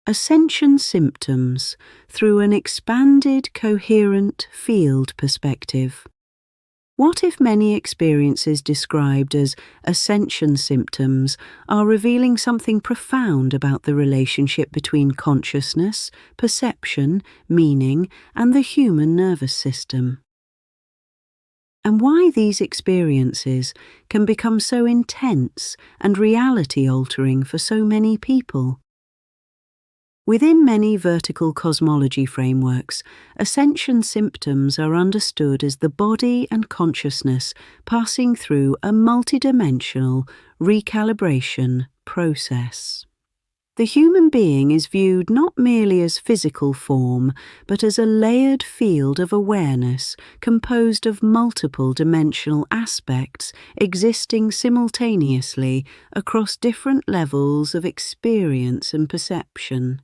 Ascension Symptoms through an expanded, coherent field perspective. What if many experiences described as ascension symptoms are revealing something profound about the relationship between consciousness, perception, meaning, and the human nervous system? And why these experiences can become so intense and reality-altering for so many people? Within many vertical cosmology frameworks, ascension symptoms are understood as the body and consciousness passing through a multidimensional recalibration process. The human being is viewed not merely as physical form, but as a layered field of awareness composed of multiple dimensional aspects existing simultaneously across different levels of experience and perception.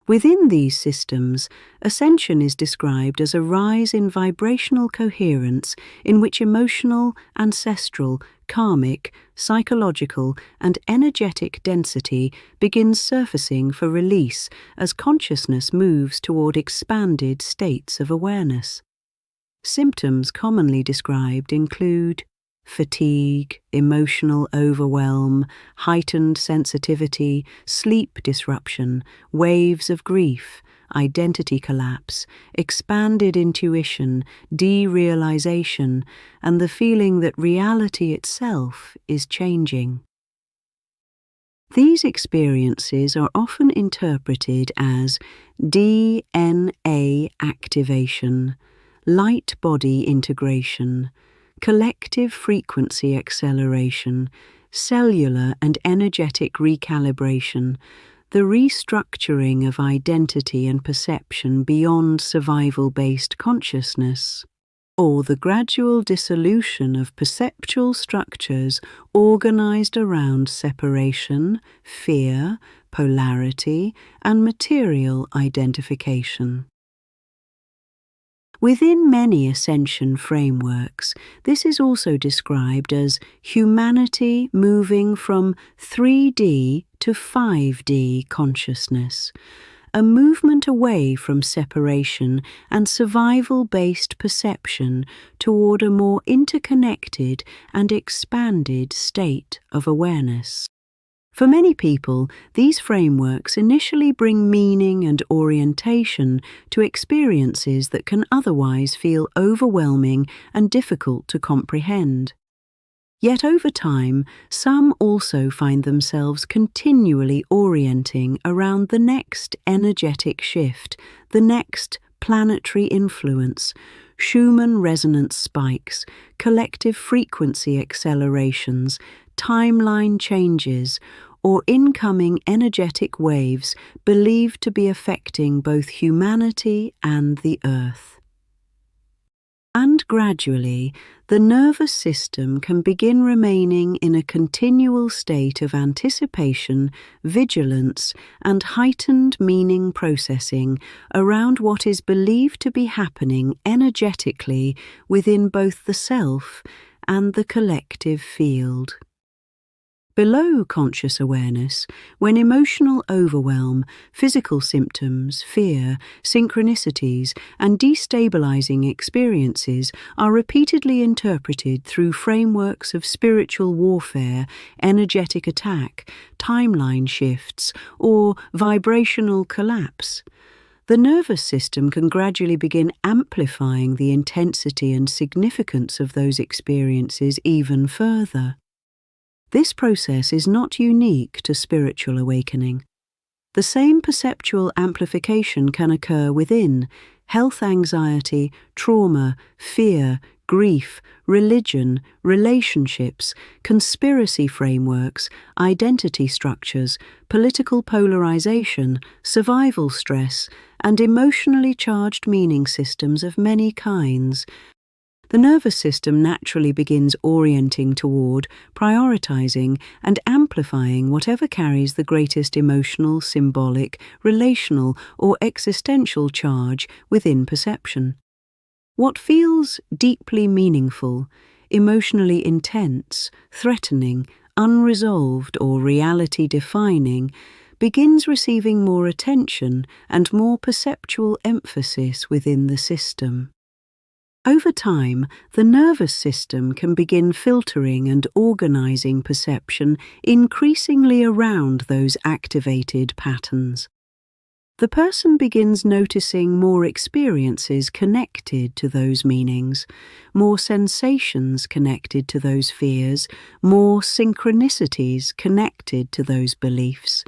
Within these systems, ascension is described as a rise in vibrational coherence in which emotional, ancestral, karmic, psychological, and energetic density begins surfacing for release as consciousness moves toward expanded states of awareness. Symptoms commonly described include fatigue, emotional overwhelm, heightened sensitivity, sleep disruption, waves of grief, identity collapse, expanded intuition, derealisation, and the feeling that reality itself is changing. These experiences are often interpreted as DNA activation, light body integration, collective frequency acceleration, cellular and energetic recalibration, the restructuring of identity and perception beyond survival-based consciousness, or the gradual dissolution of perceptual structures organized around separation, fear, polarity, and material identification. Within many ascension frameworks, this is also described as humanity moving from 3D to 5D consciousness, a movement away from separation and survival-based perception toward a more interconnected and expanded state of awareness. For many people, these frameworks initially bring meaning and orientation to experiences that can otherwise feel overwhelming and difficult to comprehend. Yet over time, some also find themselves continually orienting around the next energetic shift, the next planetary influence, Schumann resonance spikes, collective frequency accelerations, timeline changes, or incoming energetic waves believed to be affecting both humanity and the Earth. And gradually, the nervous system can begin remaining in a continual state of anticipation, vigilance, and heightened meaning processing around what is believed to be happening energetically within both the self and the collective field. Below conscious awareness, when emotional overwhelm, physical symptoms, fear, synchronicities, and destabilizing experiences are repeatedly interpreted through frameworks of spiritual warfare, energetic attack, timeline shifts, or vibrational collapse, the nervous system can gradually begin amplifying the intensity and significance of those experiences even further. This process is not unique to spiritual awakening. The same perceptual amplification can occur within health anxiety, trauma, fear, grief, religion, relationships, conspiracy frameworks, identity structures, political polarization, survival stress, and emotionally charged meaning systems of many kinds. The nervous system naturally begins orienting toward, prioritizing, and amplifying whatever carries the greatest emotional, symbolic, relational, or existential charge within perception. What feels deeply meaningful, emotionally intense, threatening, unresolved or reality-defining, begins receiving more attention and more perceptual emphasis within the system. Over time, the nervous system can begin filtering and organizing perception increasingly around those activated patterns. The person begins noticing more experiences connected to those meanings, more sensations connected to those fears, more synchronicities connected to those beliefs,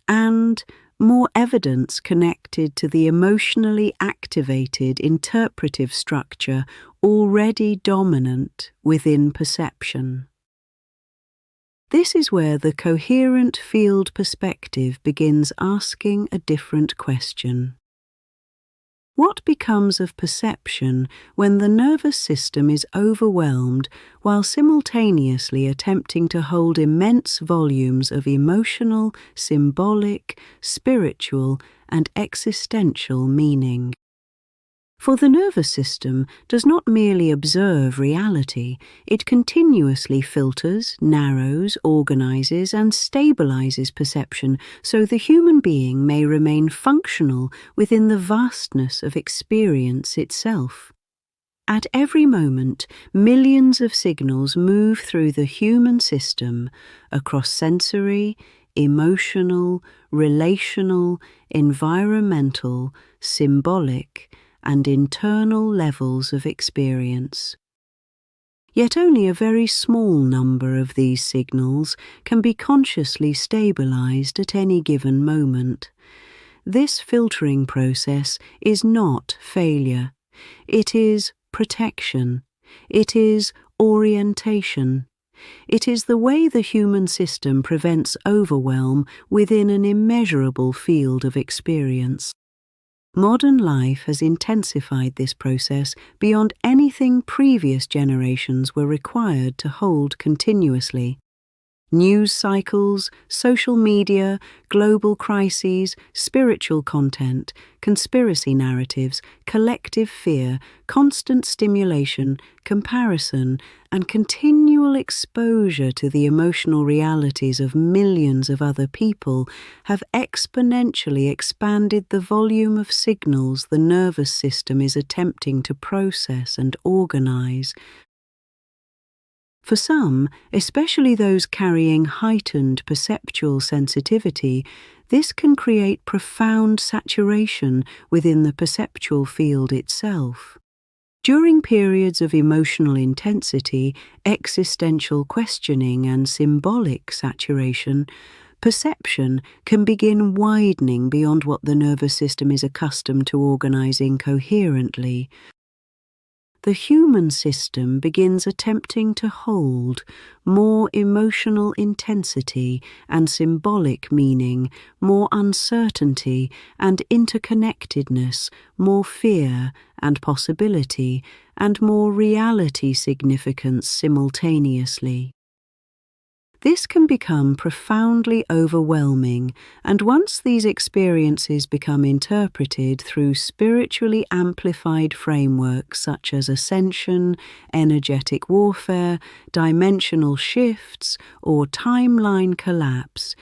and more evidence connected to the emotionally activated interpretive structure already dominant within perception. This is where the coherent field perspective begins asking a different question. What becomes of perception when the nervous system is overwhelmed while simultaneously attempting to hold immense volumes of emotional, symbolic, spiritual, and existential meaning? For the nervous system does not merely observe reality, it continuously filters, narrows, organizes, and stabilizes perception so the human being may remain functional within the vastness of experience itself. At every moment, millions of signals move through the human system across sensory, emotional, relational, environmental, symbolic, and internal levels of experience. Yet only a very small number of these signals can be consciously stabilized at any given moment. This filtering process is not failure. It is protection. It is orientation. It is the way the human system prevents overwhelm within an immeasurable field of experience. Modern life has intensified this process beyond anything previous generations were required to hold continuously. News cycles, social media, global crises, spiritual content, conspiracy narratives, collective fear, constant stimulation, comparison, and continual exposure to the emotional realities of millions of other people have exponentially expanded the volume of signals the nervous system is attempting to process and organize. For some, especially those carrying heightened perceptual sensitivity, this can create profound saturation within the perceptual field itself. During periods of emotional intensity, existential questioning, and symbolic saturation, perception can begin widening beyond what the nervous system is accustomed to organizing coherently. The human system begins attempting to hold more emotional intensity and symbolic meaning, more uncertainty and interconnectedness, more fear and possibility, and more reality significance simultaneously. This can become profoundly overwhelming, and once these experiences become interpreted through spiritually amplified frameworks such as ascension, energetic warfare, dimensional shifts, or timeline collapse,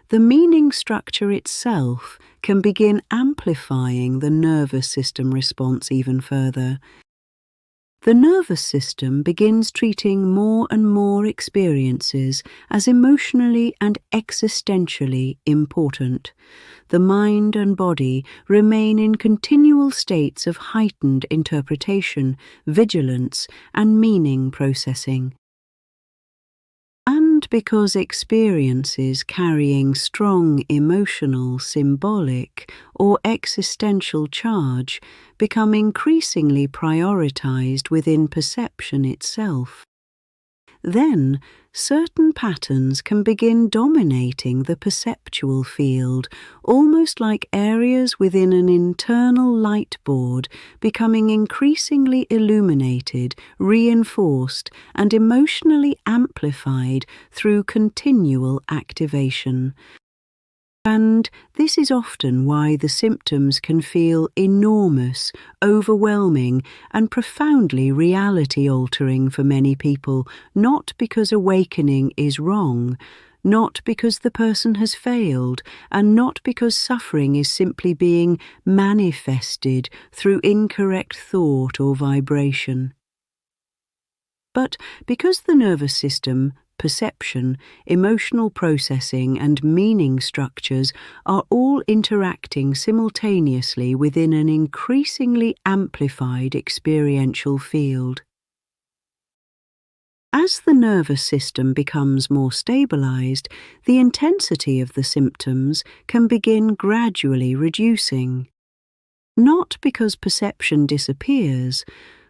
the meaning structure itself can begin amplifying the nervous system response even further. The nervous system begins treating more and more experiences as emotionally and existentially important. The mind and body remain in continual states of heightened interpretation, vigilance, and meaning processing. And because experiences carrying strong emotional, symbolic, or existential charge become increasingly prioritized within perception itself, then certain patterns can begin dominating the perceptual field, almost like areas within an internal light board becoming increasingly illuminated, reinforced, and emotionally amplified through continual activation. And this is often why the symptoms can feel enormous, overwhelming, and profoundly reality-altering for many people, not because awakening is wrong, not because the person has failed, and not because suffering is simply being manifested through incorrect thought or vibration. But because the nervous system, perception, emotional processing, and meaning structures are all interacting simultaneously within an increasingly amplified experiential field. As the nervous system becomes more stabilized, the intensity of the symptoms can begin gradually reducing. Not because perception disappears,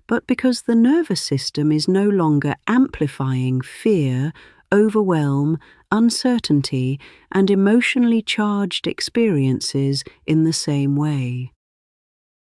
but because the nervous system is no longer amplifying fear, overwhelm, uncertainty, and emotionally charged experiences in the same way.